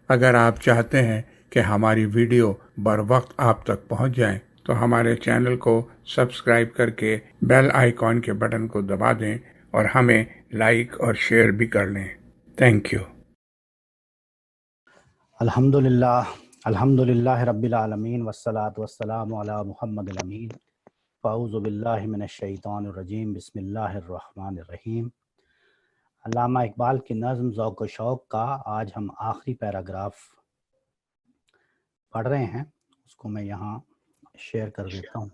اگر آپ چاہتے ہیں کہ ہماری ویڈیو بر وقت آپ تک پہنچ جائیں تو ہمارے چینل کو سبسکرائب کر کے بیل آئیکن کے بٹن کو دبا دیں اور ہمیں لائک اور شیئر بھی کر لیں۔ Thank you. الحمدللہ رب العالمین والصلاة والسلام علی محمد الامین۔ فاعوذ باللہ من الشیطان الرجیم، بسم اللہ الرحمن الرحیم۔ علامہ اقبال کی نظم ذوق و شوق کا آج ہم آخری پیراگراف پڑھ رہے ہیں، اس کو میں یہاں شیئر کر دیتا ہوں۔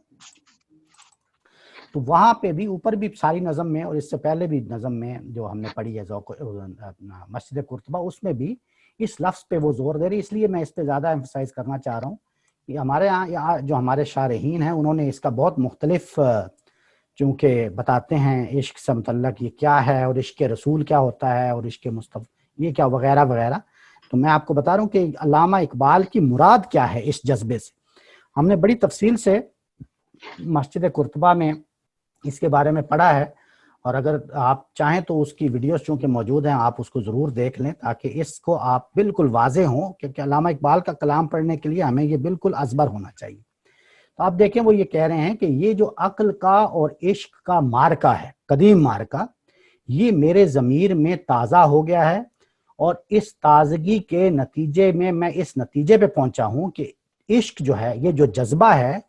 تو وہاں پہ بھی اوپر بھی ساری نظم میں اور اس سے پہلے بھی نظم میں جو ہم نے پڑھی ہے مسجد قرطبہ، اس میں بھی اس لفظ پہ وہ زور دے رہی، اس لیے میں اس پہ زیادہ ایمفسائز کرنا چاہ رہا ہوں کہ ہمارے یہاں جو ہمارے شارحین ہیں انہوں نے اس کا بہت مختلف چونکہ بتاتے ہیں عشق سے متعلق یہ کیا ہے اور عشق رسول کیا ہوتا ہے اور عشق مصطفیٰ یہ کیا وغیرہ وغیرہ۔ تو میں آپ کو بتا رہا ہوں کہ علامہ اقبال کی مراد کیا ہے اس جذبے سے۔ ہم نے بڑی تفصیل سے مسجد قرطبہ میں اس کے بارے میں پڑھا ہے، اور اگر آپ چاہیں تو اس کی ویڈیوز چونکہ موجود ہیں آپ اس کو ضرور دیکھ لیں تاکہ اس کو آپ بالکل واضح ہوں، کیونکہ علامہ اقبال کا کلام پڑھنے کے لیے ہمیں یہ بالکل ازبر ہونا چاہیے۔ تو آپ دیکھیں وہ یہ کہہ رہے ہیں کہ یہ جو عقل کا اور عشق کا مارکا ہے، قدیم مارکا، یہ میرے ضمیر میں تازہ ہو گیا ہے، اور اس تازگی کے نتیجے میں اس نتیجے پہ پہنچا ہوں کہ عشق جو ہے، یہ جو جذبہ ہے،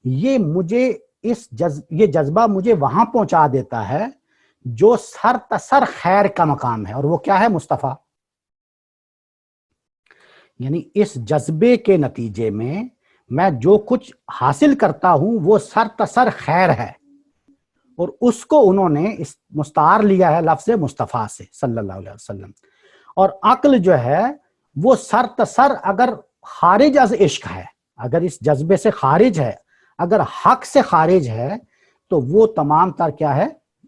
یہ جذبہ مجھے وہاں پہنچا دیتا ہے جو سر تسر خیر کا مقام ہے، اور وہ کیا ہے؟ مصطفیٰ۔ یعنی اس جذبے کے نتیجے میں جو کچھ حاصل کرتا ہوں وہ سر تسر خیر ہے، اور اس کو انہوں نے مستعار لیا ہے لفظ مصطفیٰ سے صلی اللہ علیہ وسلم۔ اور عقل جو ہے وہ سر تسر اگر خارج از عشق ہے، اگر اس جذبے سے خارج ہے، اگر حق سے خارج ہے، تو وہ تمام تر کیا ہے؟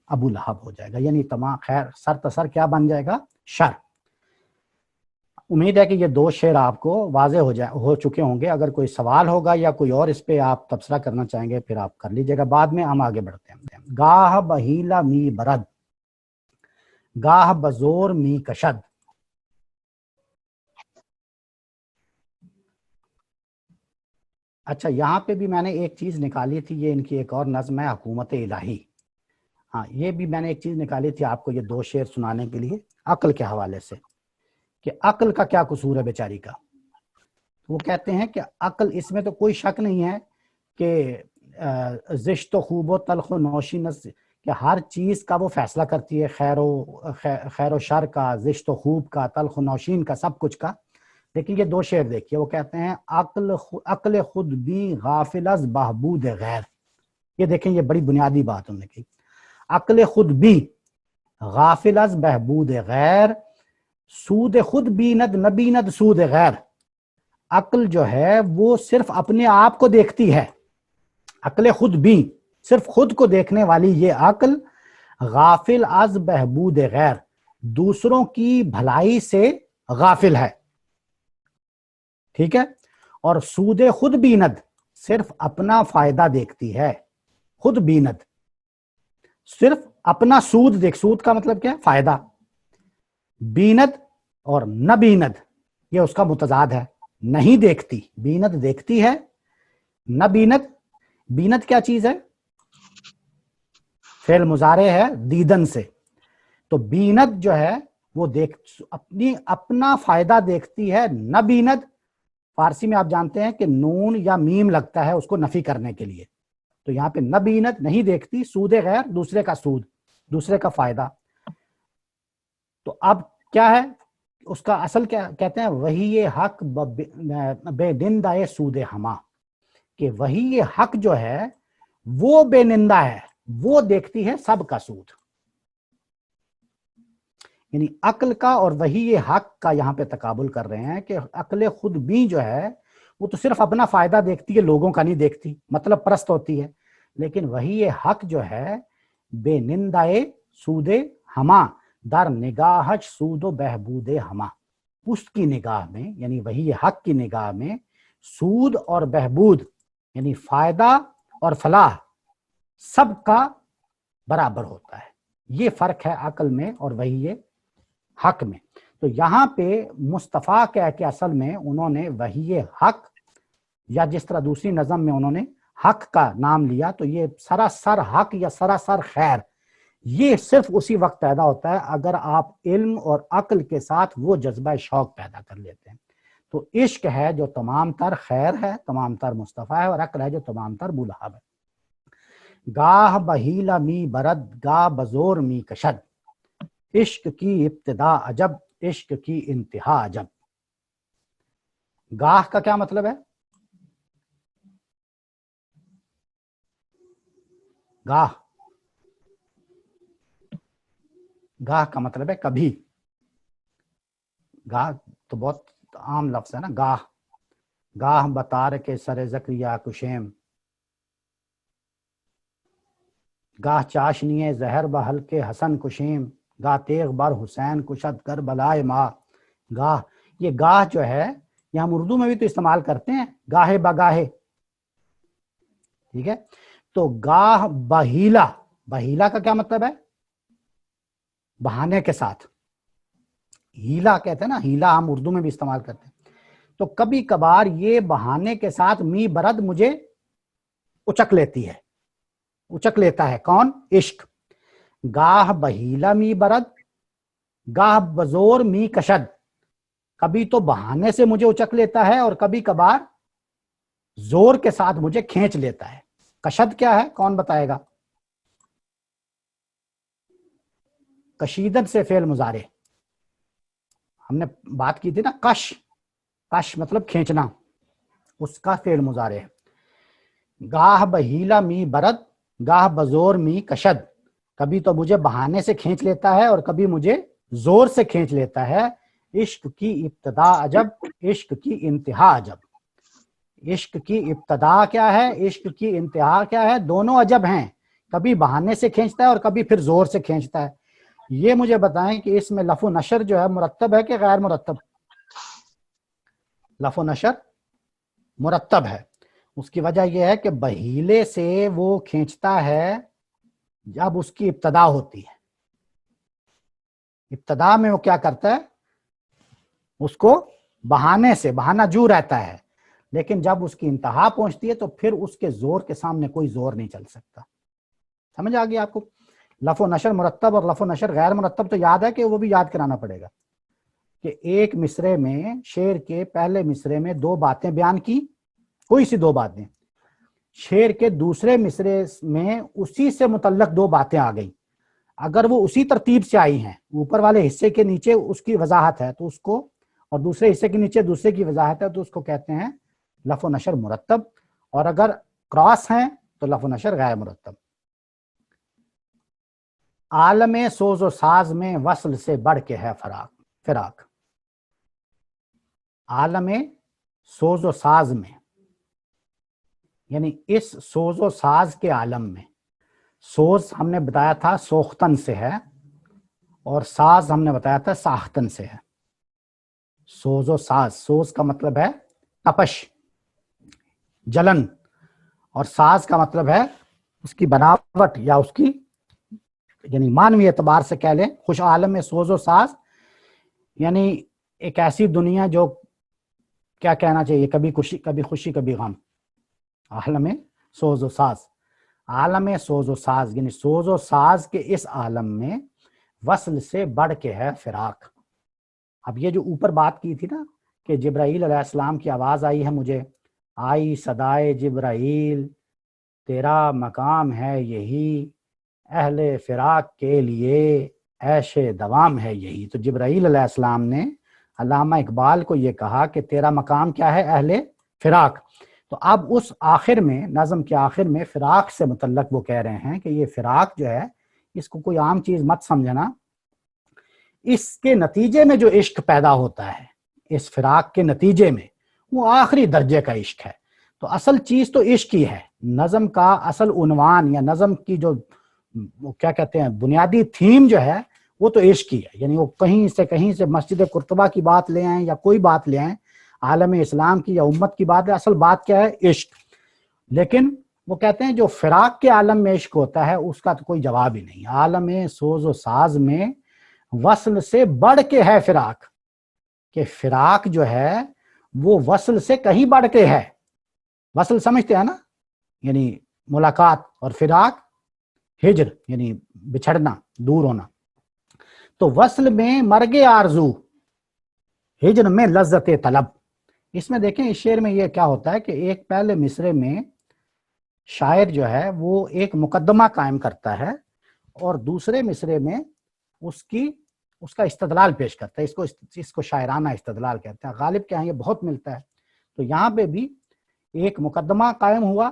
ابو لہب ہو جائے گا، یعنی تمام خیر سر تسر کیا بن جائے گا؟ شر۔ امید ہے کہ یہ دو شعر آپ کو واضح ہو چکے ہوں گے۔ اگر کوئی سوال ہوگا یا کوئی اور اس پہ آپ تبصرہ کرنا چاہیں گے پھر آپ کر لیجئے گا، بعد میں ہم آگے بڑھتے ہیں۔ گاہ بہیلا می برد، گاہ بزور می کشد۔ اچھا، یہاں پہ بھی میں نے ایک چیز نکالی تھی، یہ ان کی ایک اور نظم ہے حکومت الہی۔ ہاں، یہ بھی میں نے ایک چیز نکالی تھی آپ کو یہ دو شعر سنانے کے لیے عقل کے حوالے سے، کہ عقل کا کیا قصور ہے بیچاری کا۔ وہ کہتے ہیں کہ عقل، اس میں تو کوئی شک نہیں ہے کہ زشت و خوب و تلخ و نوشین، کہ ہر چیز کا وہ فیصلہ کرتی ہے، خیر و شر کا، زشت و خوب کا، تلخ و نوشین کا، سب کچھ کا۔ لیکن یہ دو شعر دیکھیے، وہ کہتے ہیں عقل خود بھی غافل از بہبود غیر۔ یہ دیکھیں، یہ بڑی بنیادی بات انہوں نے کہی، عقل خود بھی غافل از بہبود غیر، سود خود بیند نبیند سود غیر۔ عقل جو ہے وہ صرف اپنے آپ کو دیکھتی ہے، عقل خود بھی، صرف خود کو دیکھنے والی یہ عقل، غافل از بہبود غیر، دوسروں کی بھلائی سے غافل ہے، ٹھیک ہے؟ اور سود خود بیند، صرف اپنا فائدہ دیکھتی ہے، خود بیند، صرف اپنا سود سود کا مطلب کیا ہے؟ فائدہ۔ بیند اور نہ بیند یہ اس کا متضاد ہے، نہیں دیکھتی، بیند دیکھتی ہے، نہ بیند، بیند کیا چیز ہے؟ فعل مضارع ہے دیدن سے، تو بیند جو ہے وہ اپنا فائدہ دیکھتی ہے، نہ بیند۔ فارسی میں آپ جانتے ہیں کہ نون یا میم لگتا ہے اس کو نفی کرنے کے لیے، تو یہاں پہ نہ بیند، نہیں دیکھتی، سود غیر، دوسرے کا سود، دوسرے کا فائدہ۔ تو اب کیا ہے اس کا اصل؟ کیا کہتے ہیں؟ وہی حق بے نندہ سود ہما، کہ وہی حق جو ہے وہ بے نندہ ہے، وہ دیکھتی ہے سب کا سود۔ یعنی عقل کا اور وہی حق کا یہاں پہ تقابل کر رہے ہیں کہ عقل خود بھی جو ہے وہ تو صرف اپنا فائدہ دیکھتی ہے، لوگوں کا نہیں دیکھتی، مطلب پرست ہوتی ہے، لیکن وہی حق جو ہے بے نندہ سود ہما، در نگاہش سود و بہبود ہما، اس کی نگاہ میں، یعنی وہی حق کی نگاہ میں سود اور بہبود یعنی فائدہ اور فلاح سب کا برابر ہوتا ہے۔ یہ فرق ہے عقل میں اور وہی حق میں۔ تو یہاں پہ مصطفیٰ کہہ کے اصل میں انہوں نے وحی حق، یا جس طرح دوسری نظم میں انہوں نے حق کا نام لیا، تو یہ سراسر حق یا سراسر خیر، یہ صرف اسی وقت پیدا ہوتا ہے اگر آپ علم اور عقل کے ساتھ وہ جذبہ شوق پیدا کر لیتے ہیں۔ تو عشق ہے جو تمام تر خیر ہے، تمام تر مصطفیٰ ہے، اور عقل ہے جو تمام تر بولہب ہے۔ گاہ بہیلا می برد گاہ بزور می کشد، عشق کی ابتدا عجب عشق کی انتہا عجب۔ گاہ کا کیا مطلب ہے؟ گاہ گاہ کا مطلب ہے کبھی۔ گاہ تو بہت عام لفظ ہے نا، گاہ گاہ بتار کے سر زکریا کشیم، گاہ چاشنی زہر بہل کے حسن کشیم، گاہ تیغ بر حسین کشد کر بلائے ماں۔ گاہ، یہ گاہ جو ہے یہ ہم اردو میں بھی تو استعمال کرتے ہیں، گاہے بگاہے، ٹھیک ہے؟ تو گاہ بہیلا، بہیلا کا کیا مطلب ہے؟ بہانے کے ساتھ، ہیلا کہتے ہیں نا، ہیلا ہم اردو میں بھی استعمال کرتے ہیں۔ تو کبھی کبھار یہ بہانے کے ساتھ می برد مجھے اچک لیتی ہے، اچک لیتا ہے کون؟ عشق۔ گاہ بہیلا می برد گاہ بزور می کشد، کبھی تو بہانے سے مجھے اچک لیتا ہے اور کبھی کبھار زور کے ساتھ مجھے کھینچ لیتا ہے۔ کشد کیا ہے؟ کون بتائے گا؟ کشیدت سے فعل مضارع، ہم نے بات کی تھی نا، کش، کش مطلب کھینچنا، اس کا فعل مضارع ہے۔ گاہ بہیلا می برد گاہ بزور می کشد، کبھی تو مجھے بہانے سے کھینچ لیتا ہے اور کبھی مجھے زور سے کھینچ لیتا ہے۔ عشق کی ابتدا عجب عشق کی انتہا عجب۔ عشق کی ابتدا کیا ہے، عشق کی انتہا کیا ہے؟ دونوں عجب ہیں، کبھی بہانے سے کھینچتا ہے اور کبھی پھر زور سے کھینچتا ہے۔ یہ مجھے بتائیں کہ اس میں لف و نشر جو ہے مرتب ہے کہ غیر مرتب؟ لف و نشر مرتب ہے۔ اس کی وجہ یہ ہے کہ بہیلے سے وہ کھینچتا ہے جب اس کی ابتدا ہوتی ہے، ابتدا میں وہ کیا کرتا ہے؟ اس کو بہانے سے، بہانہ جو رہتا ہے، لیکن جب اس کی انتہا پہنچتی ہے تو پھر اس کے زور کے سامنے کوئی زور نہیں چل سکتا۔ سمجھ آ گئی آپ کو؟ لف و نشر مرتب اور لف و نشر غیر مرتب تو یاد ہے کہ وہ بھی یاد کرانا پڑے گا کہ ایک مصرے میں، شعر کے پہلے مصرے میں دو باتیں بیان کی، کوئی سی دو باتیں، شعر کے دوسرے مصرے میں اسی سے متعلق دو باتیں آ گئی، اگر وہ اسی ترتیب سے آئی ہیں، اوپر والے حصے کے نیچے اس کی وضاحت ہے تو اس کو، اور دوسرے حصے کے نیچے دوسرے کی وضاحت ہے تو اس کو کہتے ہیں لف و نشر مرتب، اور اگر کراس ہیں تو لف و نشر غیر مرتب۔ عالم سوز و ساز میں وصل سے بڑھ کے ہے فراق۔ عالم سوز و ساز میں، یعنی اس سوز و ساز کے عالم میں، سوز ہم نے بتایا تھا سوختن سے ہے اور ساز ہم نے بتایا تھا ساختن سے ہے۔ سوز و ساز، سوز کا مطلب ہے تپش، جلن، اور ساز کا مطلب ہے اس کی بناوٹ یا اس کی، یعنی معنوی اعتبار سے کہہ لیں خوش عالم میں سوز و ساز، یعنی ایک ایسی دنیا جو کیا کہنا چاہیے، کبھی خوشی کبھی غم۔ عالم سوز و ساز، عالم سوز و ساز، یعنی سوز و ساز کے اس عالم میں وصل سے بڑھ کے ہے فراق۔ اب یہ جو اوپر بات کی تھی نا کہ جبرائیل علیہ السلام کی آواز آئی ہے مجھے، آئی صدائے جبرائیل تیرا مقام ہے یہی، اہل فراق کے لیے عیش دوام ہے یہی۔ تو جبرائیل علیہ السلام نے علامہ اقبال کو یہ کہا کہ تیرا مقام کیا ہے؟ اہل فراق۔ تو اب اس آخر میں، نظم کے آخر میں فراق سے متعلق وہ کہہ رہے ہیں کہ یہ فراق جو ہے اس کو کوئی عام چیز مت سمجھنا، اس کے نتیجے میں جو عشق پیدا ہوتا ہے، اس فراق کے نتیجے میں، وہ آخری درجے کا عشق ہے۔ تو اصل چیز تو عشق ہی ہے، نظم کا اصل عنوان یا نظم کی جو کیا کہتے ہیں بنیادی تھیم جو ہے وہ تو عشق ہی ہے۔ یعنی وہ کہیں سے مسجد قرطبہ کی بات لے آئیں یا کوئی بات لے آئیں، عالم اسلام کی یا امت کی بات ہے، اصل بات کیا ہے؟ عشق۔ لیکن وہ کہتے ہیں جو فراق کے عالم میں عشق ہوتا ہے اس کا تو کوئی جواب ہی نہیں۔ عالم سوز و ساز میں وصل سے بڑھ کے ہے فراق، کہ فراق جو ہے وہ وصل سے کہیں بڑھ کے ہے. وصل سمجھتے ہیں نا، یعنی ملاقات، اور فراق ہجر یعنی بچھڑنا، دور ہونا. تو وصل میں مرگ آرزو، ہجر میں لذت طلب. اس میں دیکھیں اس شعر میں یہ کیا ہوتا ہے کہ ایک پہلے مصرے میں شاعر جو ہے وہ ایک مقدمہ قائم کرتا ہے، اور دوسرے مصرے میں اس کا استدلال پیش کرتا ہے. اس کو شاعرانہ استدلال کہتے ہیں. غالب کے یہاں یہ بہت ملتا ہے. تو یہاں پہ بھی ایک مقدمہ قائم ہوا.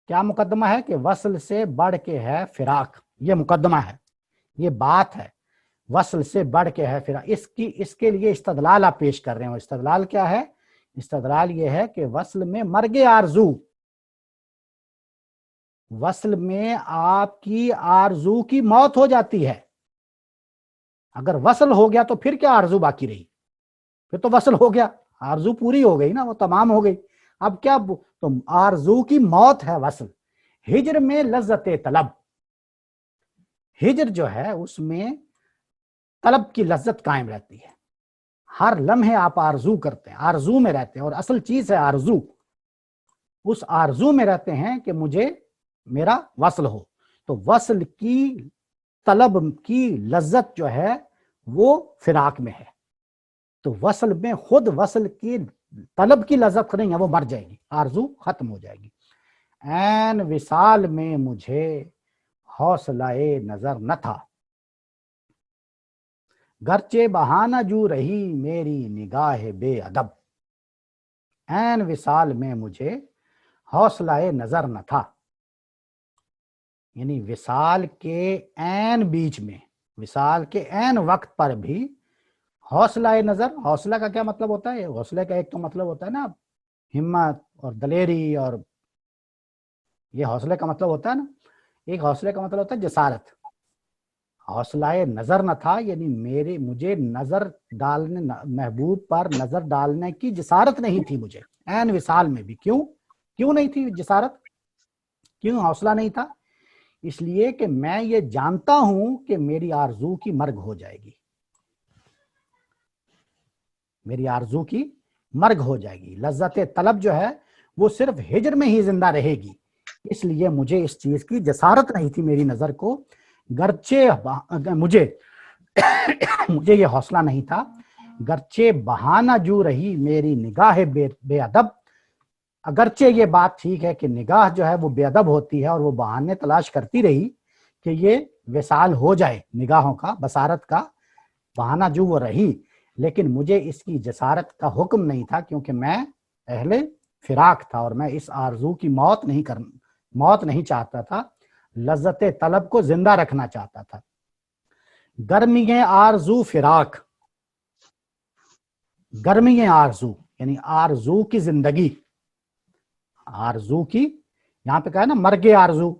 کیا مقدمہ ہے؟ کہ وصل سے بڑھ کے ہے فراق. یہ مقدمہ ہے، یہ بات ہے، وصل سے بڑھ کے ہے فراق. اس کے لیے استدلال آپ پیش کر رہے ہیں. استدلال کیا ہے؟ استدلال یہ ہے کہ وصل میں مرگ آرزو، وصل میں آپ کی آرزو کی موت ہو جاتی ہے. اگر وصل ہو گیا تو پھر کیا آرزو باقی رہی؟ پھر تو وصل ہو گیا، آرزو پوری ہو گئی نا، وہ تمام ہو گئی. اب کیا؟ تو آرزو کی موت ہے وصل. ہجر میں لذت طلب، ہجر جو ہے اس میں طلب کی لذت قائم رہتی ہے. ہر لمحے آپ آرزو کرتے ہیں، آرزو میں رہتے ہیں، اور اصل چیز ہے آرزو. اس آرزو میں رہتے ہیں کہ مجھے میرا وصل ہو. تو وصل کی طلب کی لذت جو ہے وہ فراق میں ہے. تو وصل میں خود وصل کی طلب کی لذت نہیں ہے، وہ مر جائے گی، آرزو ختم ہو جائے گی. عین وصال میں مجھے حوصلہ نظر نہ تھا، گرچہ بہانہ جو رہی میری نگاہ بے ادب. عین وصال میں مجھے حوصلہ نظر نہ تھا، یعنی وصال کے عین بیچ میں، وصال کے عین وقت پر بھی حوصلہ نظر. حوصلہ کا کیا مطلب ہوتا ہے؟ حوصلے کا ایک تو مطلب ہوتا ہے نا ہمت اور دلیری، اور یہ حوصلے کا مطلب ہوتا ہے نا. ایک حوصلے کا مطلب ہوتا ہے جسارت. حوصلہ نظر نہ تھا یعنی مجھے نظر ڈالنے، محبوب پر نظر ڈالنے کی جسارت نہیں تھی مجھے عین وصال میں بھی. کیوں نہیں تھی جسارت؟ کیوں حوصلہ نہیں تھا؟ اس لیے کہ میں یہ جانتا ہوں کہ میری آرزو کی مرگ ہو جائے گی، میری آرزو کی مرگ ہو جائے گی. لذت طلب جو ہے وہ صرف ہجر میں ہی زندہ رہے گی. اس لیے مجھے اس چیز کی جسارت نہیں تھی میری نظر کو، گرچہ مجھے یہ حوصلہ نہیں تھا، گرچہ بہانہ جو رہی میری نگاہ بے ادب. اگرچہ یہ بات ٹھیک ہے کہ نگاہ جو ہے وہ بے ادب ہوتی ہے، اور وہ بہانے تلاش کرتی رہی کہ یہ وصال ہو جائے، نگاہوں کا، بصارت کا بہانہ جو وہ رہی، لیکن مجھے اس کی جسارت کا حکم نہیں تھا، کیونکہ میں اہل فراق تھا، اور میں اس آرزو کی موت نہیں چاہتا تھا، لذت طلب کو زندہ رکھنا چاہتا تھا. گرمی آرزو فراق، گرمی آرزو یعنی آرزو کی زندگی. آرزو کی یہاں پہ کہا ہے نا مرگ آرزو،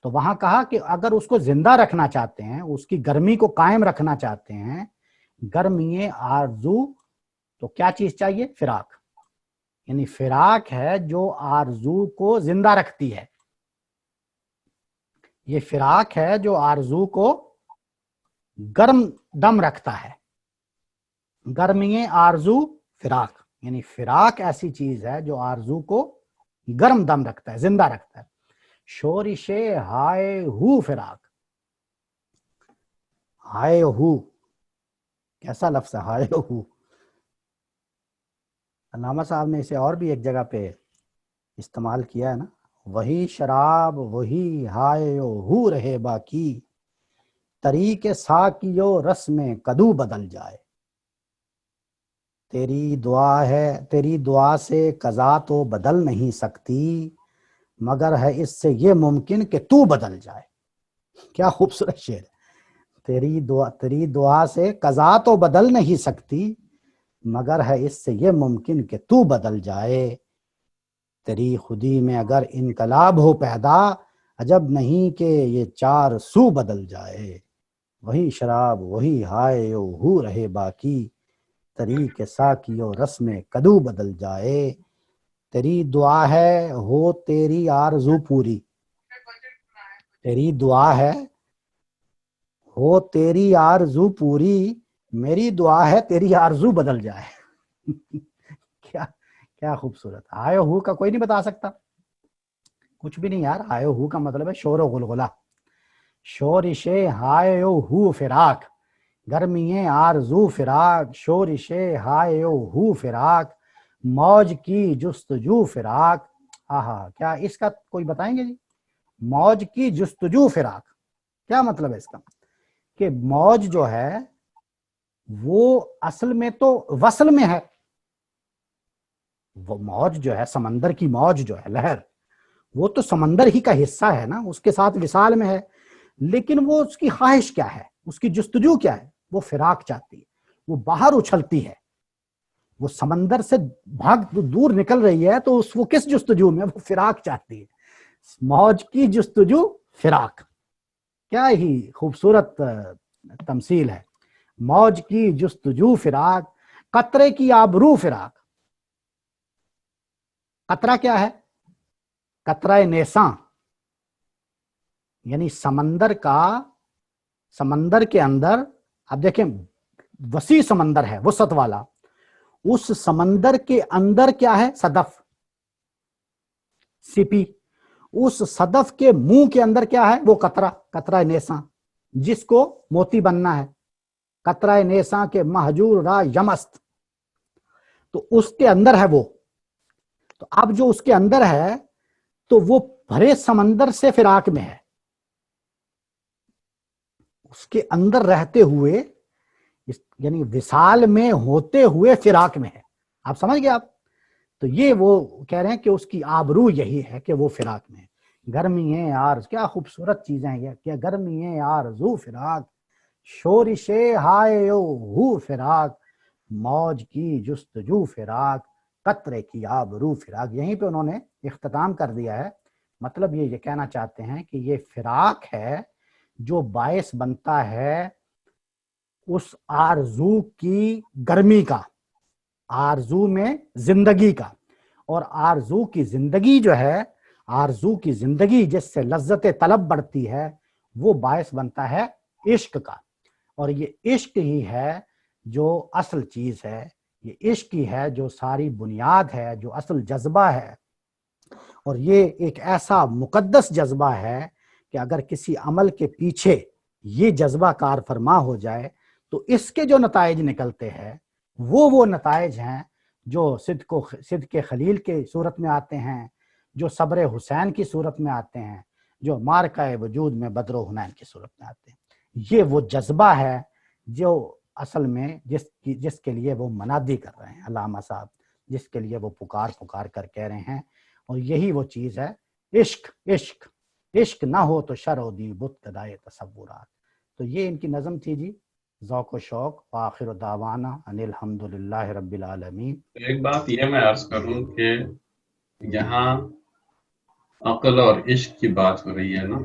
تو وہاں کہا کہ اگر اس کو زندہ رکھنا چاہتے ہیں، اس کی گرمی کو قائم رکھنا چاہتے ہیں، گرمی آرزو، تو کیا چیز چاہیے؟ فراق. یعنی فراق ہے جو آرزو کو زندہ رکھتی ہے. یہ فراق ہے جو آرزو کو گرم دم رکھتا ہے. گرمی آرزو فراق، یعنی فراق ایسی چیز ہے جو آرزو کو گرم دم رکھتا ہے، زندہ رکھتا ہے. شورش ہائے ہو فراق. ہائے ہو کیسا لفظ ہے، ہائے ہو. علامہ صاحب نے اسے اور بھی ایک جگہ پہ استعمال کیا ہے نا، وہی شراب وہی ہائے ہو رہے باقی، طریق ساکیو رس میں کدو بدل جائے. تیری دعا سے قضا تو بدل نہیں سکتی، مگر ہے اس سے یہ ممکن کہ تو بدل جائے. کیا خوبصورت شعر ہے. تیری دعا سے قضا تو بدل نہیں سکتی، مگر ہے اس سے یہ ممکن کہ تو بدل جائے. تیری خودی میں اگر انقلاب ہو پیدا، عجب نہیں کہ یہ چار سو بدل جائے. وہی شراب وہی ہائے ہو رہے باقی، طریق ساکیو رس میں کدو بدل جائے. تیری دعا ہے ہو تیری آرزو پوری، تیری دعا ہے ہو تیری آرزو پوری، میری دعا ہے تیری آرزو بدل جائے. کیا کیا خوبصورت. آئے ہو کا کوئی نہیں بتا سکتا کچھ بھی نہیں یار. آئے ہو کا مطلب ہے شور و غلغلہ. شورش ہائے ہو فراق، گرمی آرزو فراق، شورش ہائے ہو فراق، موج کی جستجو فراق. آہا، کیا اس کا کوئی بتائیں گے جی؟ موج کی جستجو فراق کیا مطلب ہے اس کا؟ کہ موج جو ہے وہ اصل میں تو وصل میں ہے. وہ موج جو ہے، سمندر کی موج جو ہے، لہر، وہ تو سمندر ہی کا حصہ ہے نا، اس کے ساتھ وصال میں ہے. لیکن وہ اس کی خواہش کیا ہے، اس کی جستجو کیا ہے؟ وہ فراق چاہتی ہے، وہ باہر اچھلتی ہے. وہ سمندر سے بھاگ دور نکل رہی ہے تو وہ کس جستجو میں؟ وہ فراق چاہتی ہے. موج کی جستجو فراق. کیا ہی خوبصورت تمثیل ہے. موج کی جستجو فراق، قطرے کی آبرو فراق. قطرہ کیا ہے؟ قطرہ نیساں، یعنی سمندر کے اندر. اب دیکھیں وسیع سمندر ہے وسعت والا، اس سمندر کے اندر کیا ہے؟ صدف، سپی. اس صدف کے منہ کے اندر کیا ہے؟ وہ قطرہ، قطرہ نیساں، جس کو موتی بننا ہے. قطرہ نیساں کے مہجور را یمست، تو اس کے اندر ہے وہ. تو اب جو اس کے اندر ہے تو وہ بھرے سمندر سے فراق میں ہے. اس کے اندر رہتے ہوئے، یعنی وصال میں ہوتے ہوئے فراق میں ہے. آپ سمجھ گئے آپ؟ تو یہ وہ کہہ رہے ہیں کہ اس کی آبرو یہی ہے کہ وہ فراق میں ہے. گرمی آرز، کیا خوبصورت چیزیں ہیں یہ، کہ گرمی آرزو فراق، شورش ہائے ہو فراق، موج کی جستجو فراق، قطرے کی آبرو فراق. یہیں پہ انہوں نے اختتام کر دیا ہے. مطلب یہ کہنا چاہتے ہیں کہ یہ فراق ہے جو باعث بنتا ہے اس آرزو کی گرمی کا، آرزو میں زندگی کا. اور آرزو کی زندگی جو ہے، آرزو کی زندگی جس سے لذت طلب بڑھتی ہے، وہ باعث بنتا ہے عشق کا. اور یہ عشق ہی ہے جو اصل چیز ہے، یہ عشق ہی ہے جو ساری بنیاد ہے، جو اصل جذبہ ہے. اور یہ ایک ایسا مقدس جذبہ ہے کہ اگر کسی عمل کے پیچھے یہ جذبہ کار فرما ہو جائے تو اس کے جو نتائج نکلتے ہیں وہ نتائج ہیں جو صدق خلیل کے صورت میں آتے ہیں، جو صبر حسین کی صورت میں آتے ہیں، جو مارکہ وجود میں بدر و حنین کی صورت میں آتے ہیں. یہ وہ جذبہ ہے جو اصل میں جس کے لیے وہ منادی کر رہے ہیں علامہ صاحب، جس کے لیے وہ پکار کر کہہ رہے ہیں. اور یہی وہ چیز ہے، عشق. عشق عشق نہ ہو تو شرع دی بت کدائے تصورات. تو یہ ان کی نظم تھی جی، ذوق و شوق. وآخر دعوانا ان الحمدللہ رب العالمین. ایک بات یہ میں عرض کروں کہ یہاں عقل اور عشق کی بات ہو رہی ہے نا،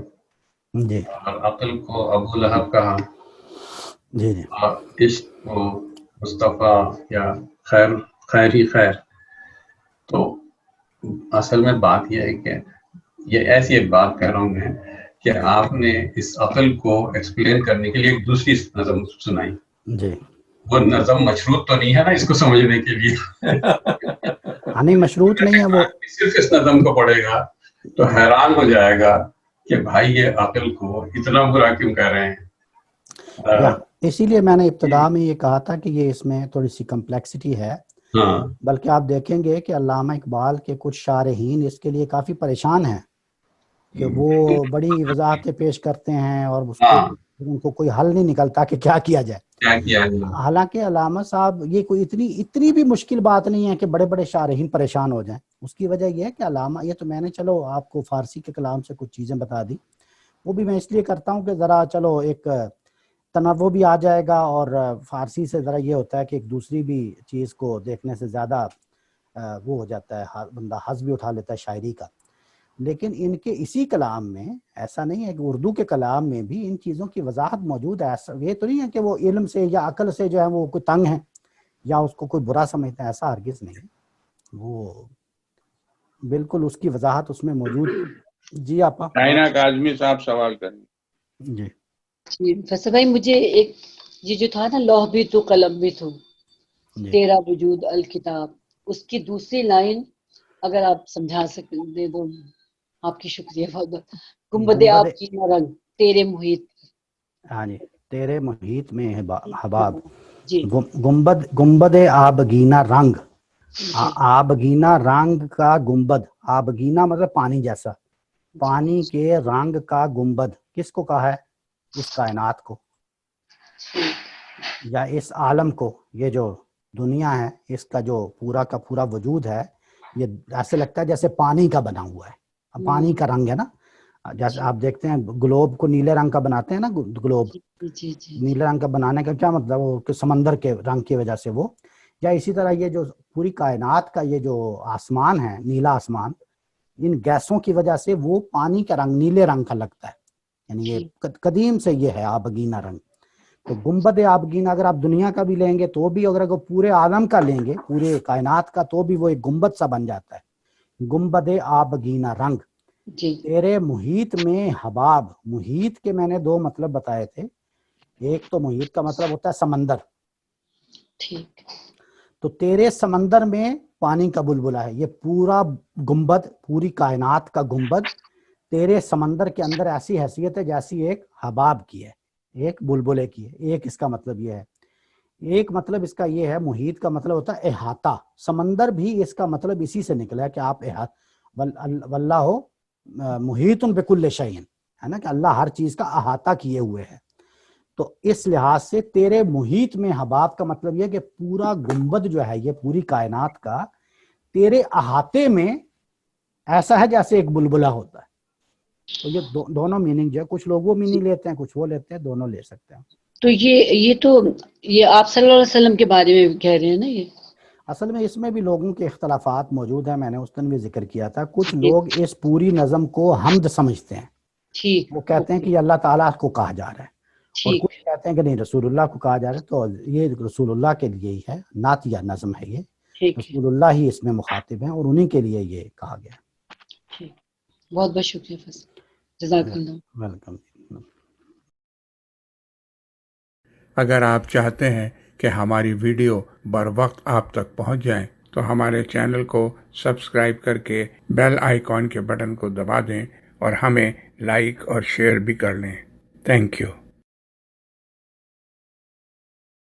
جی اور عقل کو ابو لہب کہا جی جی اور عشق کو مصطفیٰ یا خیر ہی خیر. تو اصل میں بات یہ ہے کہ یہ ایسی ایک بات کہہ رہا ہوں میں کہ آپ نے اس عقل کو ایکسپلین کرنے کے لیے ایک دوسری نظم سنائی. جی. وہ نظم مشروط تو نہیں ہے نا اس کو سمجھنے کے لیے؟ نہیں مشروط نہیں ہے وہ. صرف اس نظم کو پڑھے گا تو حیران ہو جائے گا کہ بھائی یہ عقل کو اتنا برا کیوں کہہ رہے ہیں. اسی لیے میں نے ابتدا میں یہ کہا تھا کہ یہ اس میں تھوڑی سی کمپلیکسٹی ہے. بلکہ آپ دیکھیں گے کہ علامہ اقبال کے کچھ شارحین اس کے لیے کافی پریشان ہیں کہ وہ بڑی وضاحتیں پیش کرتے ہیں اور اس کو ان کو کوئی حل نہیں نکلتا کہ کیا کیا جائے. حالانکہ علامہ صاحب یہ کوئی اتنی بھی مشکل بات نہیں ہے کہ بڑے بڑے شارحین پریشان ہو جائیں. اس کی وجہ یہ ہے کہ علامہ، یہ تو میں نے چلو آپ کو فارسی کے کلام سے کچھ چیزیں بتا دی، وہ بھی میں اس لیے کرتا ہوں کہ ذرا چلو ایک تنوع بھی آ جائے گا. اور فارسی سے ذرا یہ ہوتا ہے کہ ایک دوسری بھی چیز کو دیکھنے سے زیادہ وہ ہو جاتا ہے، بندہ حظ بھی اٹھا لیتا ہے شاعری کا. لیکن ان کے اسی کلام میں ایسا نہیں ہے کہ اردو کے کلام میں بھی ان چیزوں کی وضاحت موجود ہے. ایسا یہ تو نہیں ہے کہ وہ علم سے یا عقل سے جو ہے وہ کوئی تنگ ہے یا اس کو کوئی برا سمجھتا ہے، ایسا ہرگز نہیں. وہ بالکل اس کی وضاحت اس میں موجود. جی آپا. کائنہ کاظمی صاحب سوال کریں. جی جی فیصل بھائی، مجھے ایک یہ جو تھا نا، لوح بھی تو قلم بھی تو جی تیرا وجود الکتاب، اس کی دوسری لائن اگر آپ سمجھا سکیں دے دو، آپ کی شکریہ بہت بہت. گنبد گنبد، آپ کی نہ رنگ تیرے محیط. ہاں جی، تیرے محیط میں حباب. جی گنبد آبگینہ رنگ. جی آبگینہ رنگ کا گنبد. آبگینہ مطلب پانی جیسا، پانی کے رنگ کا گنبد کس کو کہا ہے؟ اس کائنات کو یا اس عالم کو. یہ جو دنیا ہے اس کا جو پورا کا پورا وجود ہے، یہ ایسے لگتا ہے جیسے پانی کا بنا ہوا ہے. پانی کا رنگ ہے نا، جیسے آپ دیکھتے ہیں گلوب کو نیلے رنگ کا بناتے ہیں نا، گلوب جی جی نیلے رنگ کا بنانے کا کیا مطلب؟ وہ کہ سمندر کے رنگ کی وجہ سے وہ، یا اسی طرح یہ جو پوری کائنات کا یہ جو آسمان ہے، نیلا آسمان، ان گیسوں کی وجہ سے وہ پانی کا رنگ نیلے رنگ کا لگتا ہے. یعنی یہ قدیم سے یہ ہے آبگینہ رنگ. تو گنبد آبگینہ اگر آپ دنیا کا بھی لیں گے تو بھی، اگر پورے عالم کا لیں گے، پورے کائنات کا، تو بھی وہ ایک گنبد سا بن جاتا ہے. گنبد آبگینہ رنگ. جی تیرے محیط میں حباب. محیط کے میں نے دو مطلب بتائے تھے. ایک تو محیط کا مطلب ہوتا ہے سمندر. ٹھیک. تو تیرے سمندر میں پانی کا بلبلا ہے. یہ پورا گنبد، پوری کائنات کا گنبد تیرے سمندر کے اندر ایسی حیثیت ہے جیسی ایک حباب کی ہے، ایک بلبلے کی ہے. ایک اس کا مطلب یہ ہے. ایک مطلب اس کا یہ ہے، محیط کا مطلب ہوتا ہے احاطہ. سمندر بھی اس کا مطلب اسی سے نکلا ہے کہ آپ واللہ محیط بکل شیء، ہے نا، کہ اللہ ہر چیز کا احاطہ کیے ہوئے ہے. تو اس لحاظ سے تیرے محیط میں حباب کا مطلب یہ کہ پورا گنبد جو ہے، یہ پوری کائنات کا تیرے احاطے میں ایسا ہے جیسے ایک بلبلہ ہوتا ہے. تو یہ دونوں میننگ جو ہے، کچھ لوگ وہ میننگ لیتے ہیں، کچھ وہ لیتے ہیں، دونوں لے سکتے ہیں. تو یہ آپ صلی اللہ علیہ وسلم کے بارے میں کہہ رہے ہیں نا یہ؟ اصل میں اس میں بھی لوگوں کے اختلافات موجود ہیں. میں نے اس دن بھی ذکر کیا تھا. کچھ لوگ اس پوری نظم کو حمد سمجھتے ہیں، ٹھیک. وہ کہتے ہیں کہ یہ اللہ تعالیٰ کو کہا جا رہا ہے. اور ٹھیک. کچھ کہتے ہیں کہ نہیں، رسول اللہ کو کہا جا رہا ہے. تو یہ رسول اللہ کے لیے ہی ہے، نعت یا نظم ہے. یہ ٹھیک ہے. رسول اللہ ہی اس میں مخاطب ہیں اور انہی کے لیے یہ کہا گیا. ٹھیک. بہت بہت شکریہ فیصل، جزاک اللہ. ویلکم. اگر آپ چاہتے ہیں کہ ہماری ویڈیو بر وقت آپ تک پہنچ جائیں تو ہمارے چینل کو سبسکرائب کر کے بیل آئیکن کے بٹن کو دبا دیں اور ہمیں لائک اور شیئر بھی کر لیں. Thank you.